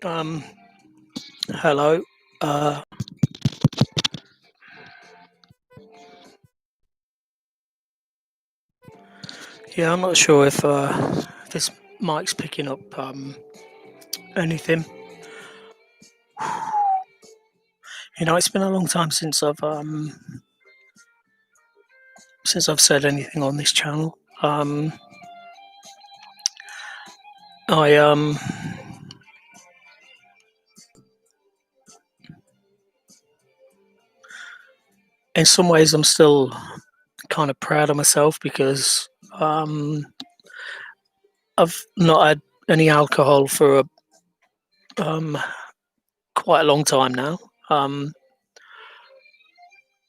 Um, Hello. Uh, yeah, I'm not sure if this mic's picking up anything. It's been a long time since I've said anything on this channel. I In some ways, I'm still kind of proud of myself because I've not had any alcohol for um, quite a long time now. Um,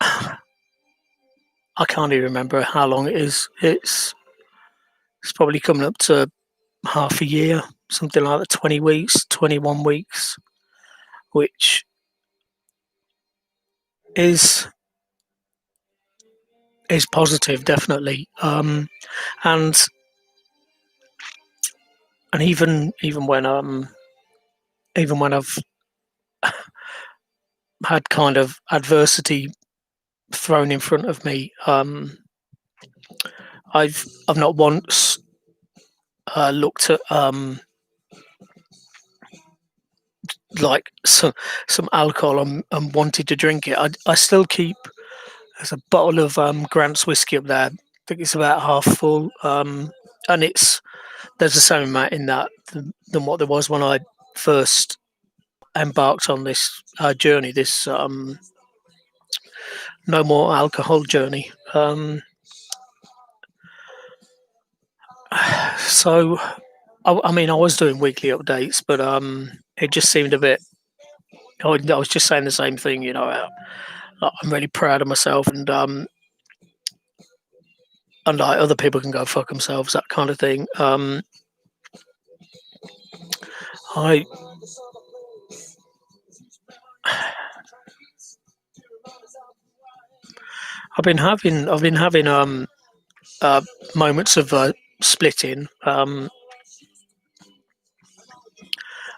I can't even remember how long it is. It's probably coming up to half a year, something like that, 20 weeks, 21 weeks, which is is positive, definitely. And and even when I've had kind of adversity thrown in front of me, I've not once looked at like some alcohol and wanted to drink it. I still keep there's a bottle of Grant's whiskey up there. I think it's about half full, and there's the same amount in that than what there was when I first embarked on this journey, this no more alcohol journey. So, I mean, I was doing weekly updates, but it just seemed a bit. I was just saying the same thing, I'm really proud of myself, and like other people can go fuck themselves, that kind of thing. I I've been having uh, moments of splitting,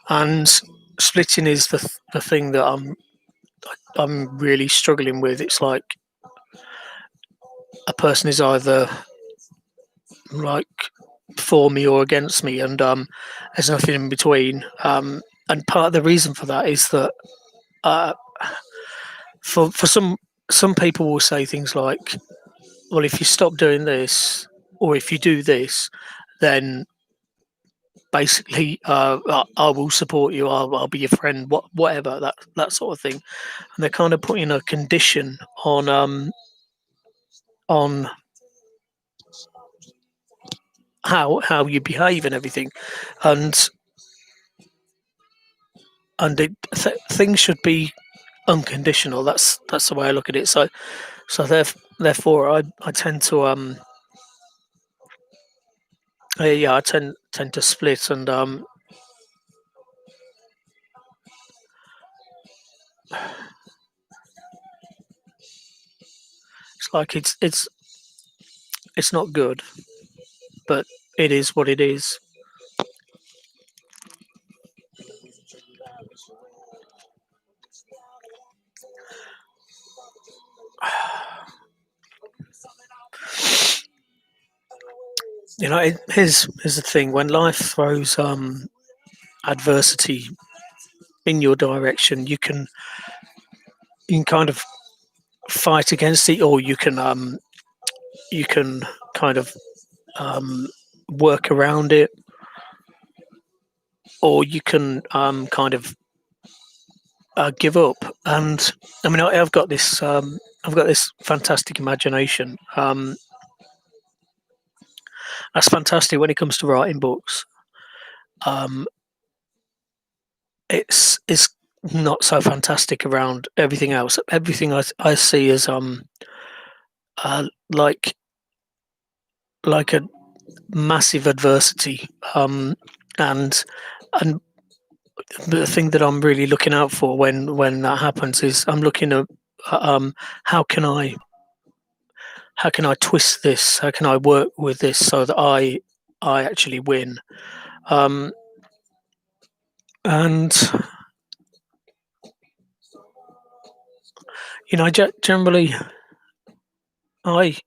and splitting is the thing that I'm really struggling with. It's like a person is either like for me or against me, and there's nothing in between. And part of the reason for that is that uh, for some people will say things like, "Well, if you stop doing this, or if you do this, then basically I will support you. I'll be your friend. Whatever that sort of thing." And they're kind of putting a condition on how you behave and everything, and things should be unconditional. That's the way I look at it. Therefore, I tend to yeah, I tend to split, and it's like it's not good, but it is what it is. Here's the thing: when life throws adversity in your direction, you can kind of fight against it, or you can kind of um, work around it, or you can kind of give up. And I mean, I've got this fantastic imagination. That's fantastic when it comes to writing books. Um, it's not so fantastic around everything else. Everything I see is uh, like like a massive adversity, and and the thing that I'm really looking out for when that happens is I'm looking at how can I twist this? How can I work with this so that I actually win. Um, and generally, I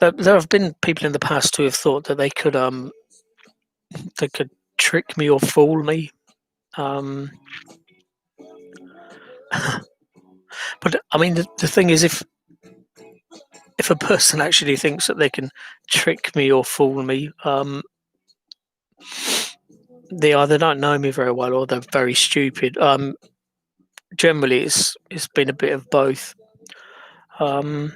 there have been people in the past who have thought that they could trick me or fool me. Um, but I mean, the thing is, if a person actually thinks that they can trick me or fool me, they either don't know me very well or they're very stupid. Generally, it's been a bit of both. Um,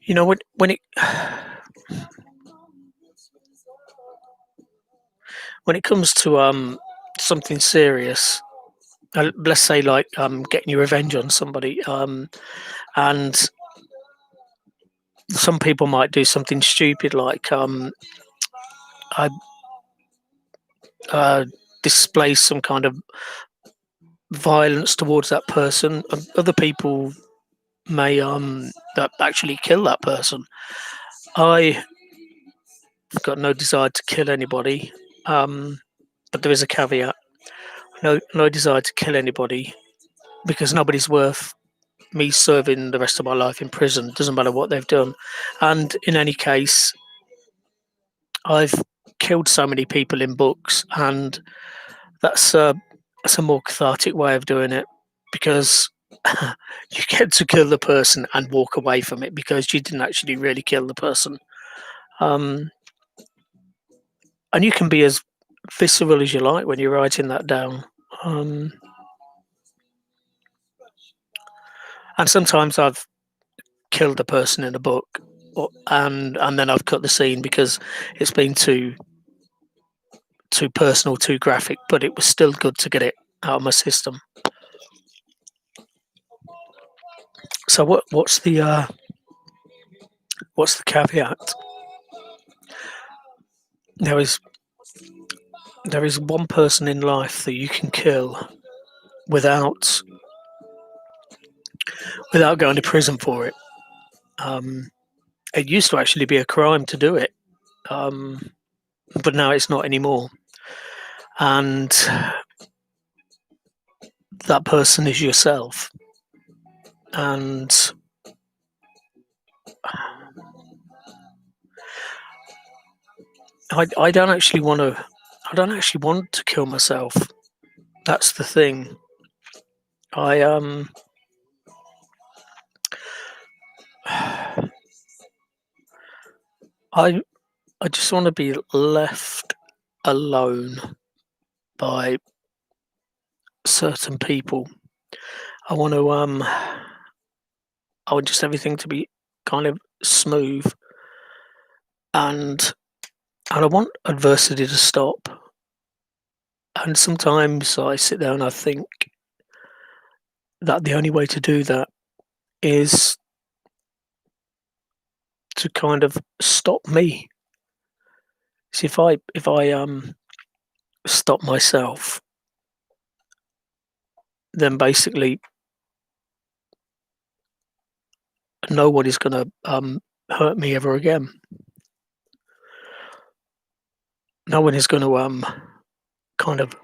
when it when it comes to something serious, let's say like getting your revenge on somebody, and some people might do something stupid like I uh, display some kind of violence towards that person. Other people may that actually kill that person. I've got no desire to kill anybody, um, but there is a caveat. No desire to kill anybody because nobody's worth me serving the rest of my life in prison. Doesn't matter what they've done, and in any case, I've killed so many people in books, and that's a that's a more cathartic way of doing it because you get to kill the person and walk away from it because you didn't actually really kill the person. Um, and you can be as visceral as you like when you're writing that down. Um, and sometimes I've killed a person in a book, and then I've cut the scene because it's been too personal, too graphic. But it was still good to get it out of my system. So what's the caveat? There is there is one person in life that you can kill without without going to prison for it. Um, it used to actually be a crime to do it, um, but now it's not anymore. And that person is yourself. And I don't actually want to. I don't actually want to kill myself. That's the thing. I I I just want to be left alone by certain people. I want to I want just everything to be kind of smooth, and I want adversity to stop. And sometimes I sit there and I think that the only way to do that is to kind of stop me. See, if I stop myself, then basically no one is going to hurt me ever again. No one is going to kind of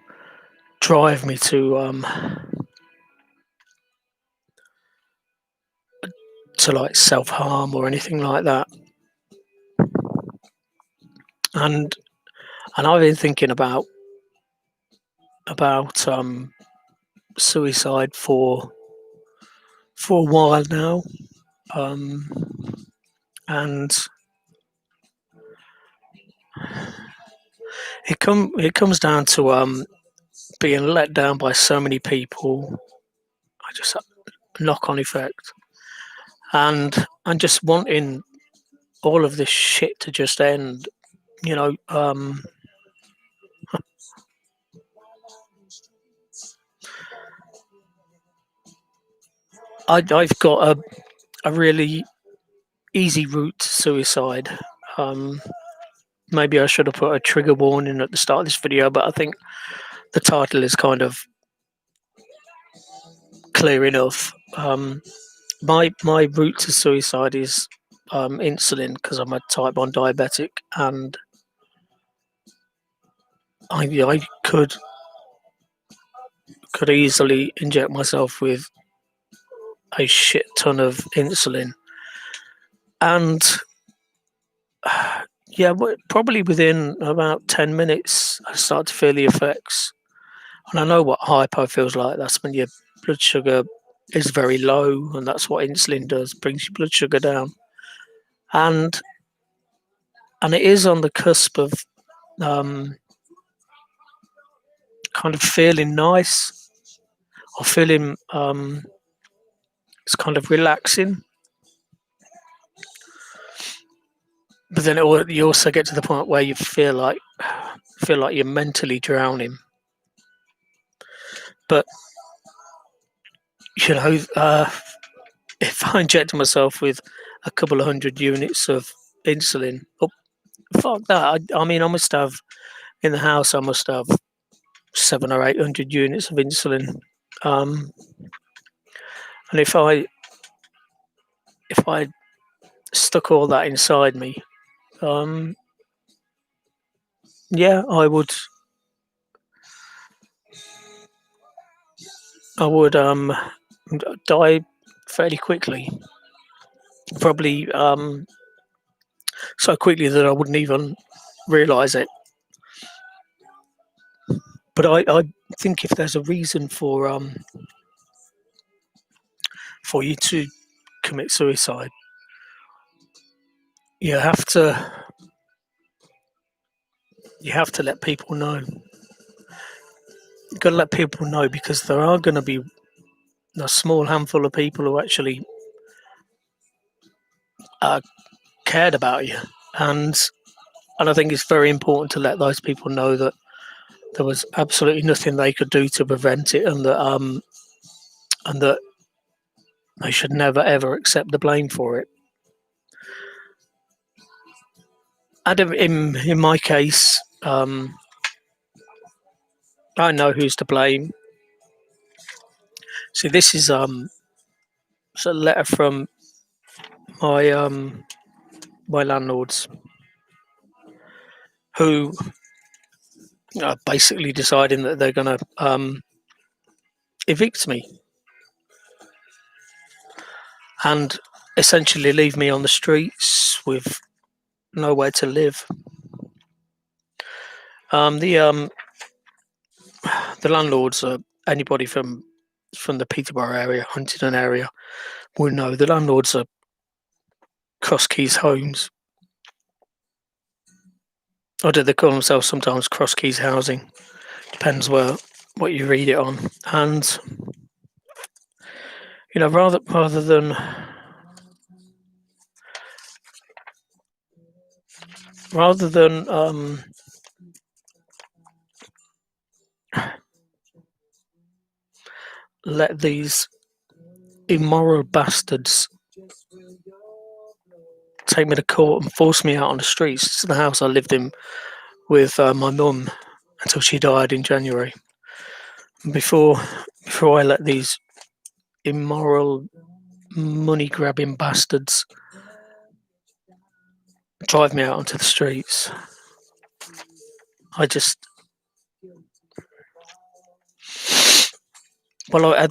drive me to like self harm or anything like that. And I've been thinking about suicide for a while now, um, and it comes down to being let down by so many people. I just knock on effect, and just wanting all of this shit to just end. You know, I've got a really easy route to suicide. Um, Maybe I should have put a trigger warning at the start of this video, but I think the title is kind of clear enough. My route to suicide is insulin because I'm a type 1 diabetic, and I could easily inject myself with a shit ton of insulin, and yeah, probably within about 10 minutes, I start to feel the effects. And I know what hypo feels like. That's when your blood sugar is very low, and that's what insulin does, brings your blood sugar down. And it is on the cusp of um, kind of feeling nice or feeling it's kind of relaxing. But then you also get to the point where you feel like you're mentally drowning. But you know, if I injected myself with a couple of hundred units of insulin, oh, fuck that. I mean, I must have in the house. I must have 700 or 800 units of insulin. Um, and if I stuck all that inside me, um, yeah, I would die fairly quickly. Probably so quickly that I wouldn't even realise it. But I think if there's a reason for you to commit suicide, you have to let people know. You've got to let people know because there are going to be a small handful of people who actually uh, cared about you, and I think it's very important to let those people know that there was absolutely nothing they could do to prevent it, and that they should never ever accept the blame for it. And in my case, I know who's to blame. See, this is it's a letter from my my landlords who are basically deciding that they're going to evict me and essentially leave me on the streets with nowhere to live. The the landlords are anybody from the Peterborough area, Huntingdon area, will know the landlords are Cross Keys Homes. Or do they call themselves sometimes Cross Keys Housing? Depends what you read it on. And you know, rather than let these immoral bastards take me to court and force me out on the streets. It's the house I lived in with my mum until she died in January. Before I let these immoral, money-grabbing bastards drive me out onto the streets, I just well, I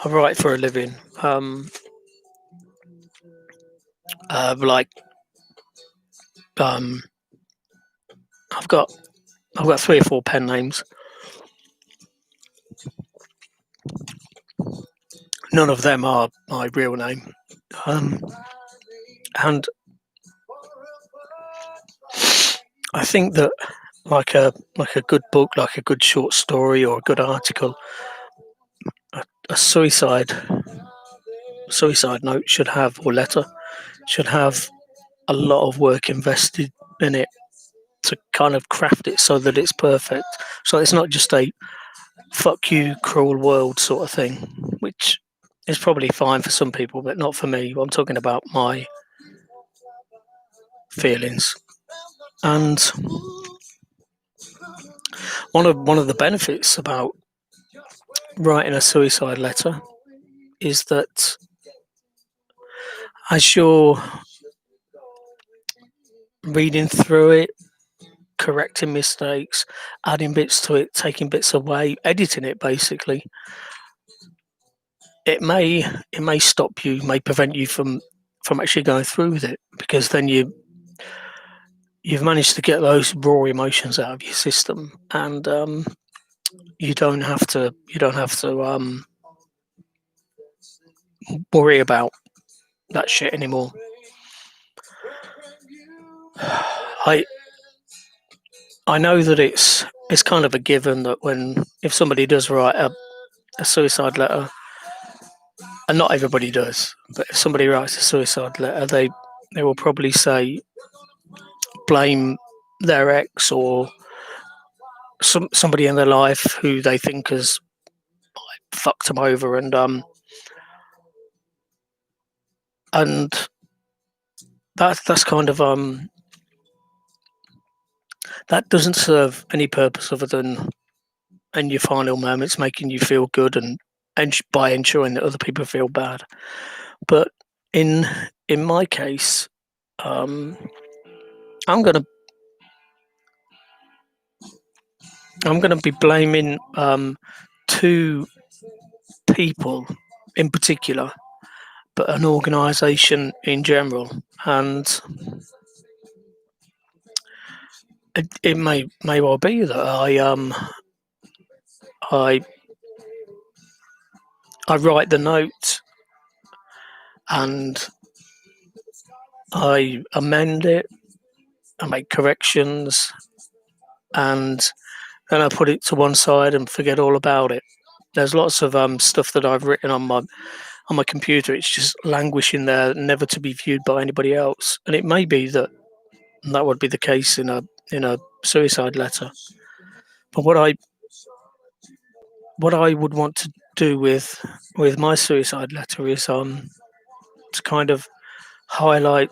write for a living. Like I've got 3 or 4 pen names. None of them are my real name. And I think that like a good book, like a good short story or a good article, a suicide note should have, or letter should have, a lot of work invested in it to kind of craft it so that it's perfect. So it's not just a fuck you, cruel world sort of thing, which is probably fine for some people, but not for me. I'm talking about my feelings. And One of the benefits about writing a suicide letter is that as you're reading through it, correcting mistakes, adding bits to it, taking bits away, editing it basically, it may stop you, may prevent you from actually going through with it, because then you've managed to get those raw emotions out of your system, and you don't have to worry about that shit anymore. I I know that it's kind of a given that when if somebody does write a suicide letter, and not everybody does, but if somebody writes a suicide letter, they will probably say blame their ex or somebody in their life who they think has fucked them over, and that's kind of that doesn't serve any purpose other than in your final moments making you feel good, and by ensuring that other people feel bad. But in in my case, um, I'm gonna I'm gonna be blaming two people in particular, but an organisation in general, and it may well be that I I write the note and I amend it, I make corrections, and then I put it to one side and forget all about it. There's lots of stuff that I've written on my computer. It's just languishing there, never to be viewed by anybody else. And it may be that that would be the case in a suicide letter. But what I would want to do with my suicide letter is to kind of highlight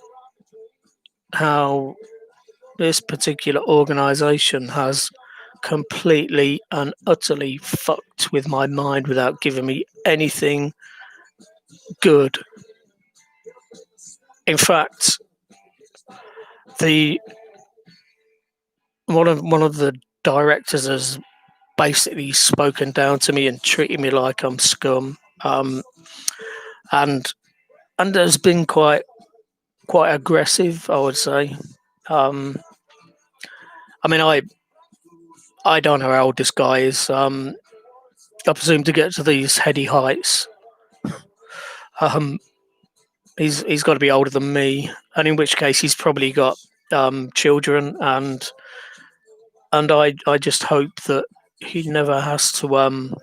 how this particular organisation has completely and utterly fucked with my mind without giving me anything good. In fact, the one of the directors has basically spoken down to me and treated me like I'm scum, and has been quite aggressive, I would say. Um, I mean, I don't know how old this guy is. I presume to get to these heady heights, um, he's got to be older than me, and in which case he's probably got children, and I just hope that he never has to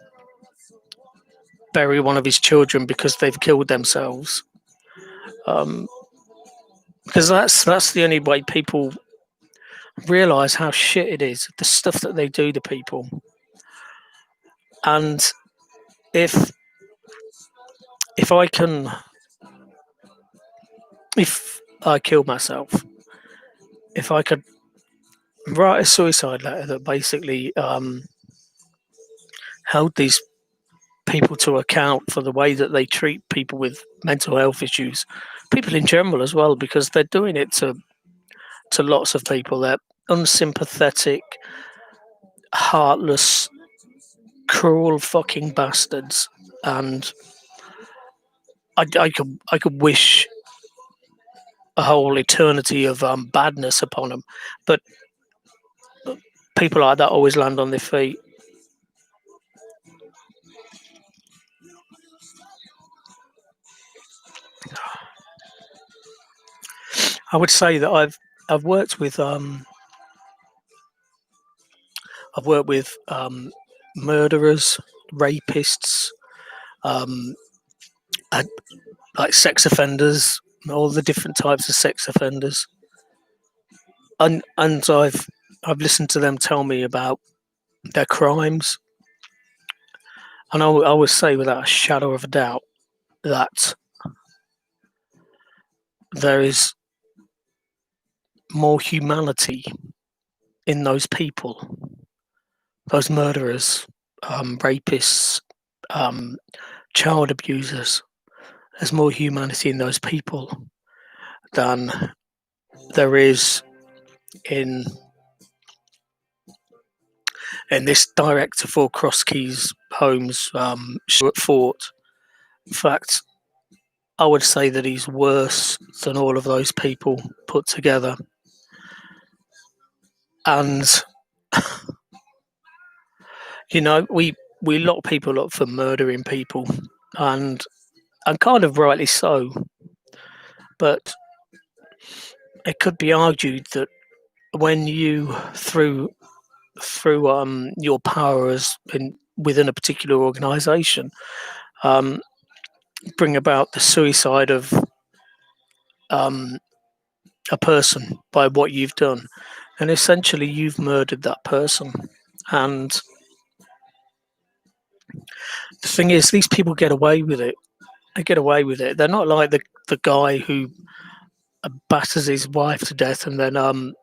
bury one of his children because they've killed themselves. Um, because that's the only way people realize how shit it is, the stuff that they do to people. And if if I can, if I killed myself, if I could write a suicide letter that basically held these people to account for the way that they treat people with mental health issues, people in general as well, because they're doing it to lots of people. They're unsympathetic, heartless, cruel fucking bastards, and I could wish a whole eternity of badness upon them, but people like that always land on their feet. I would say that I've worked with murderers, rapists, um, and like sex offenders, all the different types of sex offenders, and I've listened to them tell me about their crimes, and I would say without a shadow of a doubt that there is more humanity in those people those murderers, rapists, um, child abusers. There's more humanity in those people than there is in this director for Cross Keys Holmes, Stuart Fort. In fact, I would say that he's worse than all of those people put together. And we lock people up for murdering people, and kind of rightly so. But it could be argued that when you through your power as within a particular organisation, bring about the suicide of um, a person by what you've done, and essentially you've murdered that person. And the thing is, these people get away with it. They get away with it. They're not like the guy who batters his wife to death and then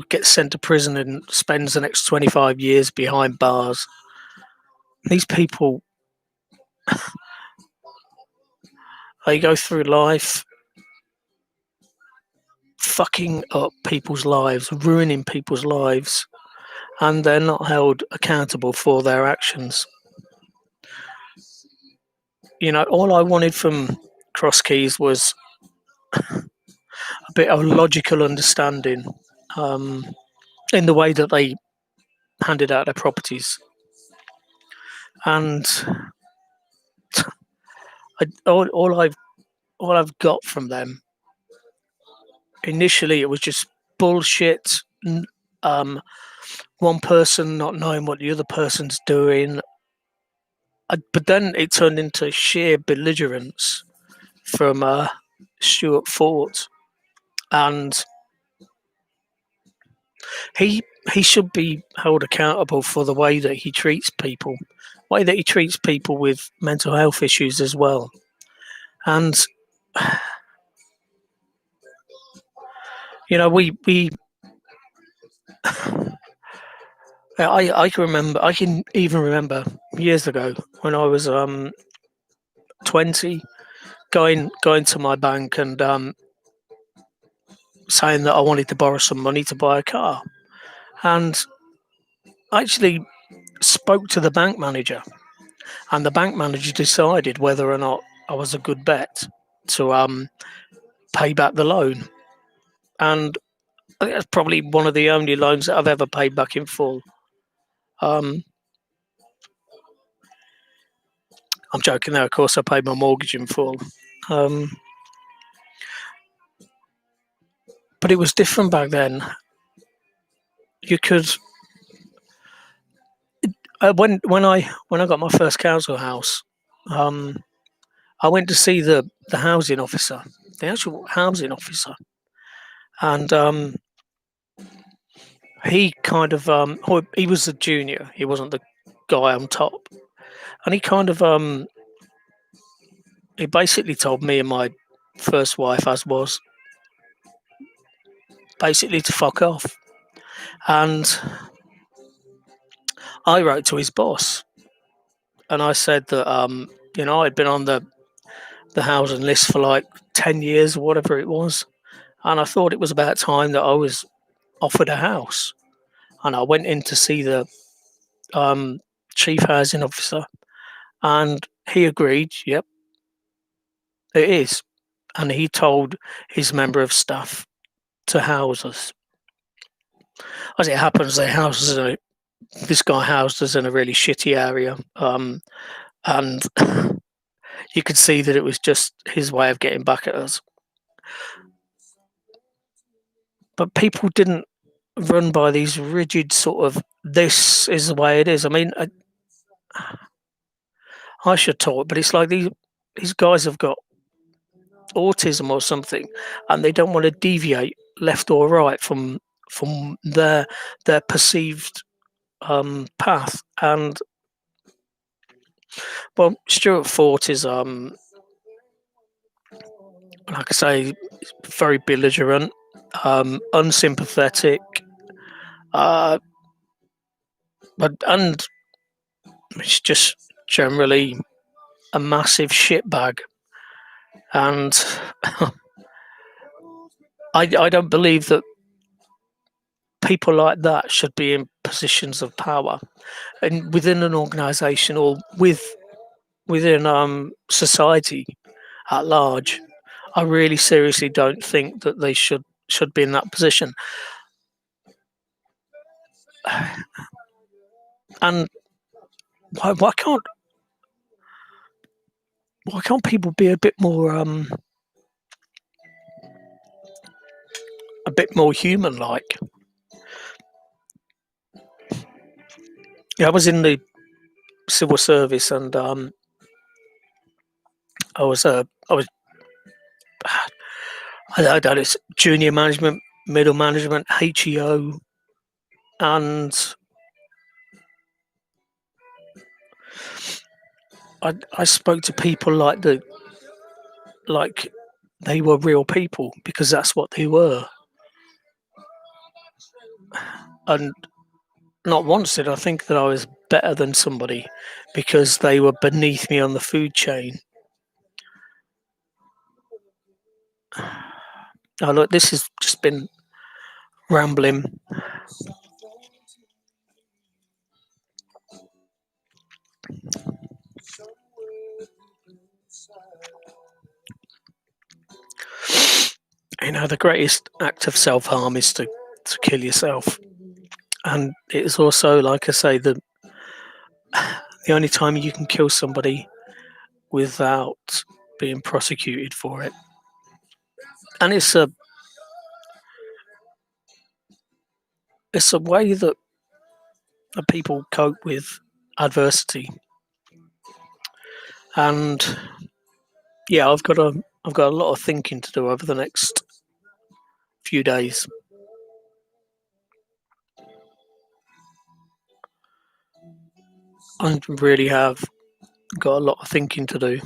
gets sent to prison and spends the next 25 years behind bars. These people, they go through life fucking up people's lives, ruining people's lives, and they're not held accountable for their actions. All I wanted from Cross Keys was a bit of logical understanding in the way that they handed out their properties. And all I've got from them, initially it was just bullshit. One person not knowing what the other person's doing, but then it turned into sheer belligerence from Stuart Fort, and he should be held accountable for the way that he treats people, way that he treats people with mental health issues as well. And we I can remember. I can even remember years ago when I was 20, going to my bank and saying that I wanted to borrow some money to buy a car, and I actually spoke to the bank manager, and the bank manager decided whether or not I was a good bet to pay back the loan. And I think that's probably one of the only loans that I've ever paid back in full. I'm joking there. Of course, I paid my mortgage in full. But it was different back then. You could when I got my first council house, I went to see the housing officer, the actual housing officer, and he kind of he was a junior. He wasn't the guy on top, and he kind of he basically told me and my first wife, as was, basically to fuck off. And I wrote to his boss, and I said that I'd been on the housing list for like 10 years or whatever it was, and I thought it was about time that I was offered a house. And I went in to see the chief housing officer, and he agreed, yep, it is. And he told his member of staff to house us. As it happens, this guy housed us in a really shitty area, and you could see that it was just his way of getting back at us. But people didn't run by these rigid sort of, this is the way it is. I mean, I should talk, but it's like these guys have got autism or something, and they don't want to deviate left or right from their perceived path. And well, Stuart Fort is like I say, very belligerent, unsympathetic, and it's just generally a massive shitbag. And I don't believe that people like that should be in positions of power and within an organisation or within society at large. I really seriously don't think that they should be in that position. And why can't people be a bit more human like? Yeah, I was in the civil service, and I was I done it junior management, middle management, HEO, and I spoke to people like they were real people because that's what they were. And not once did I think that I was better than somebody because they were beneath me on the food chain. Oh, look, this has just been rambling. You know, the greatest act of self harm is to kill yourself. And it's also, like I say, the only time you can kill somebody without being prosecuted for it. And it's a way that people cope with adversity. And yeah, I've got a lot of thinking to do over the next few days. I really have got a lot of thinking to do.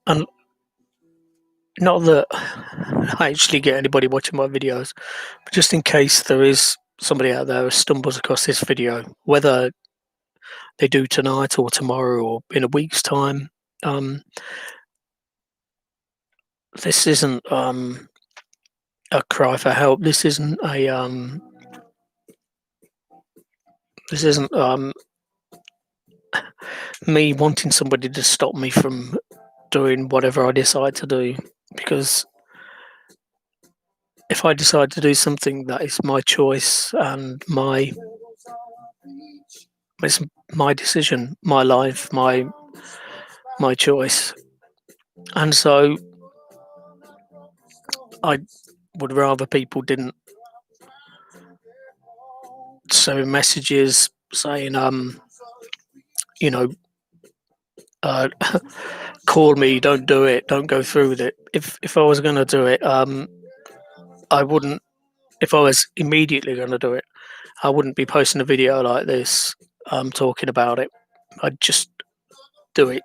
And not that I actually get anybody watching my videos, but just in case there is somebody out there who stumbles across this video, whether they do tonight or tomorrow or in a week's time, um, this isn't a cry for help. This isn't me wanting somebody to stop me from doing whatever I decide to do, because if I decide to do something, that is my choice and it's my decision, my life, my choice. And so I would rather people didn't send messages saying, you know, uh, call me, don't do it, don't go through with it. If I was going to do it, I wouldn't. If I was immediately going to do it, I wouldn't be posting a video like this, talking about it. I'd just do it.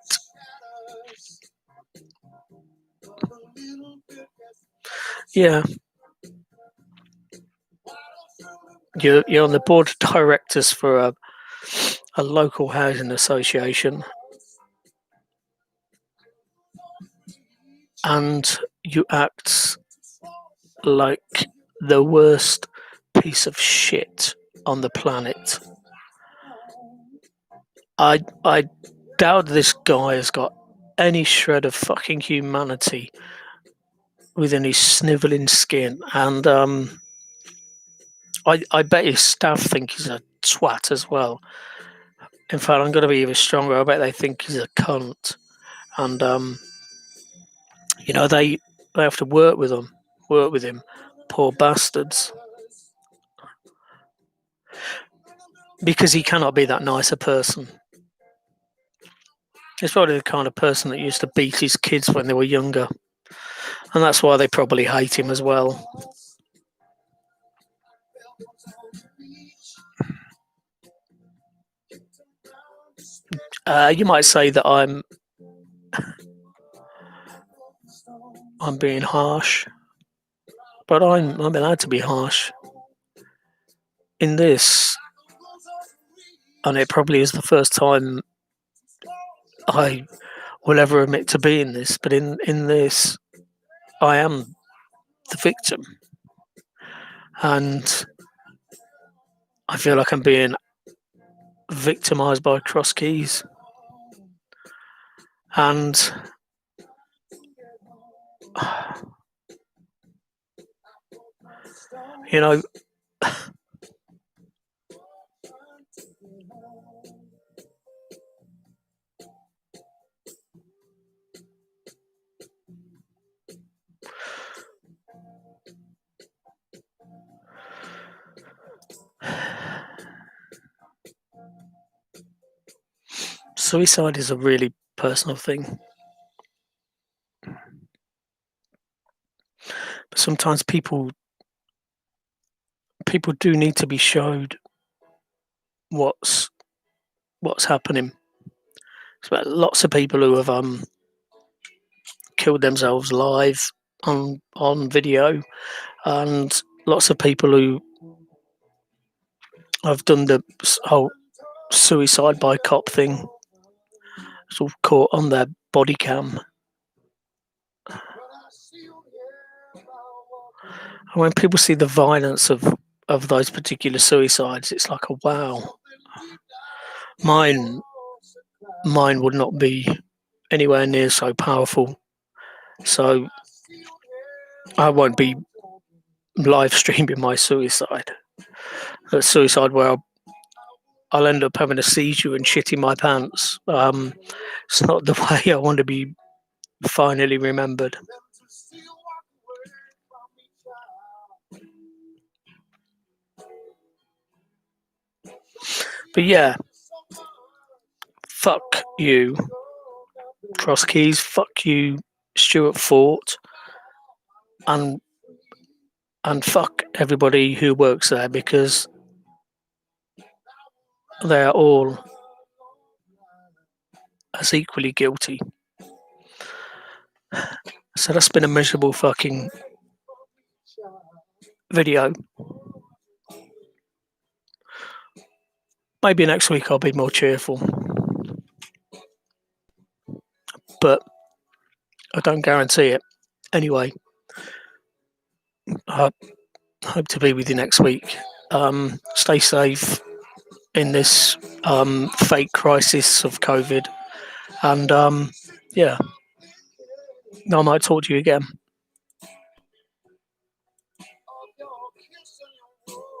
Yeah, you're on the board of directors for a local housing association, and you act like the worst piece of shit on the planet. I doubt this guy has got any shred of fucking humanity within his snivelling skin, and I bet his staff think he's a twat as well. In fact, I'm going to be even stronger. I bet they think he's a cunt, and they have to work with him, poor bastards, because he cannot be that nice a person. He's probably the kind of person that used to beat his kids when they were younger, and that's why they probably hate him as well. You might say that I'm being harsh, but I'm allowed to be harsh in this, and it probably is the first time I will ever admit to being this. But in this, I am the victim, and I feel like I'm being victimized by cross keys, and you know, suicide is a really personal thing. But sometimes people do need to be showed what's what's happening. So lots of people who have killed themselves live on video, and lots of people who have done the whole suicide by cop thing, sort of caught on their body cam. And when people see the violence of those particular suicides, it's like, oh wow, mine mine would not be anywhere near so powerful. So I won't be live streaming my suicide. A suicide where I'll end up having a seizure and shitting my pants. It's not the way I want to be finally remembered. But yeah, fuck you, Cross Keys. Fuck you, Stuart Fort, and fuck everybody who works there, because they are all as equally guilty. So that's been a miserable fucking video. Maybe next week I'll be more cheerful, but I don't guarantee it. Anyway, I hope to be with you next week. Stay safe in this fake crisis of COVID, and yeah, I might talk to you again.